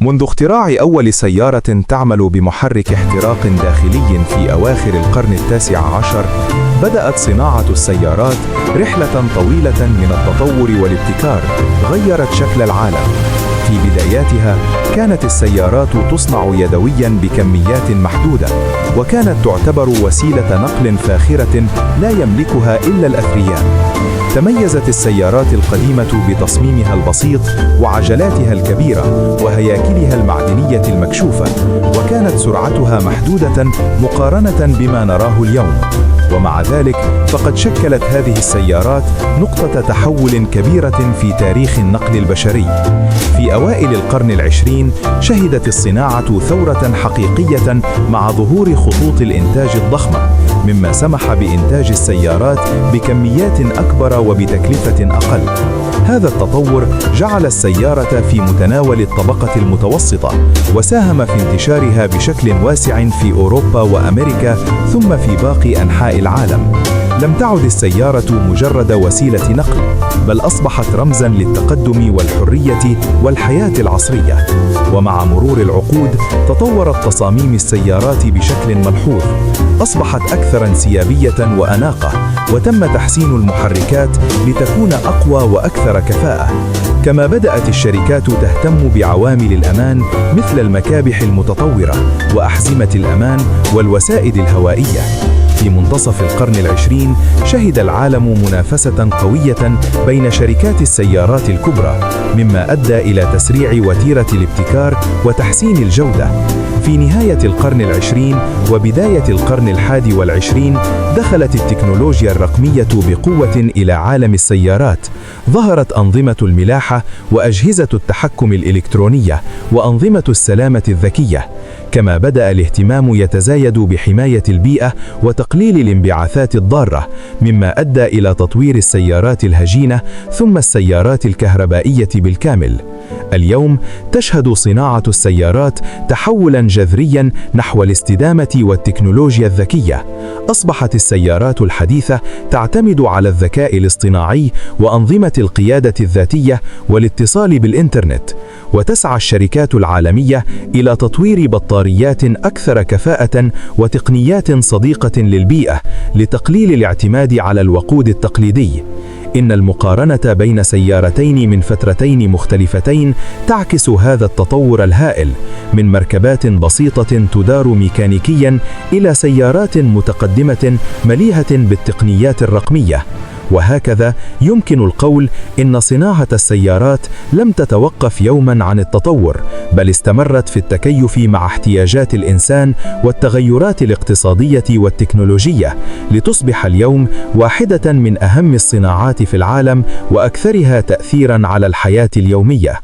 منذ اختراع أول سيارة تعمل بمحرك احتراق داخلي في أواخر القرن ال19، بدأت صناعة السيارات رحلة طويلة من التطور والابتكار غيرت شكل العالم. في بداياتها كانت السيارات تصنع يدوياً بكميات محدودة، وكانت تعتبر وسيلة نقل فاخرة لا يملكها إلا الأثرياء. تميزت السيارات القديمة بتصميمها البسيط وعجلاتها الكبيرة وهياكلها المعدنية المكشوفة، وكانت سرعتها محدودة مقارنة بما نراه اليوم. ومع ذلك فقد شكلت هذه السيارات نقطة تحول كبيرة في تاريخ النقل البشري. في أوائل القرن العشرين شهدت الصناعة ثورة حقيقية مع ظهور خطوط الإنتاج الضخمة، مما سمح بإنتاج السيارات بكميات أكبر وبتكلفة أقل. هذا التطور جعل السيارة في متناول الطبقة المتوسطة، وساهم في انتشارها بشكل واسع في أوروبا وأمريكا ثم في باقي أنحاء العالم. لم تعد السيارة مجرد وسيلة نقل، بل أصبحت رمزاً للتقدم والحرية والحياة العصرية. ومع مرور العقود تطورت تصاميم السيارات بشكل ملحوظ، أصبحت أكثر انسيابية وأناقة، وتم تحسين المحركات لتكون أقوى وأكثر كفاءة. كما بدأت الشركات تهتم بعوامل الأمان مثل المكابح المتطورة وأحزمة الأمان والوسائد الهوائية. في منتصف القرن العشرين شهد العالم منافسة قوية بين شركات السيارات الكبرى، مما أدى إلى تسريع وتيرة الابتكار وتحسين الجودة. في نهاية القرن العشرين وبداية القرن ال21 دخلت التكنولوجيا الرقمية بقوة إلى عالم السيارات. ظهرت أنظمة الملاحة وأجهزة التحكم الإلكترونية وأنظمة السلامة الذكية. كما بدأ الاهتمام يتزايد بحماية البيئة وتقليل الانبعاثات الضارة، مما أدى إلى تطوير السيارات الهجينة ثم السيارات الكهربائية بالكامل. اليوم تشهد صناعة السيارات تحولاً جذرياً نحو الاستدامة والتكنولوجيا الذكية. أصبحت السيارات الحديثة تعتمد على الذكاء الاصطناعي وأنظمة القيادة الذاتية والاتصال بالإنترنت، وتسعى الشركات العالمية إلى تطوير بطاريات أكثر كفاءة وتقنيات صديقة للبيئة لتقليل الاعتماد على الوقود التقليدي. إن المقارنة بين سيارتين من فترتين مختلفتين تعكس هذا التطور الهائل، من مركبات بسيطة تدار ميكانيكياً إلى سيارات متقدمة مليئة بالتقنيات الرقمية. وهكذا يمكن القول إن صناعة السيارات لم تتوقف يوماً عن التطور، بل استمرت في التكيف مع احتياجات الإنسان والتغيرات الاقتصادية والتكنولوجية، لتصبح اليوم واحدة من أهم الصناعات في العالم وأكثرها تأثيراً على الحياة اليومية.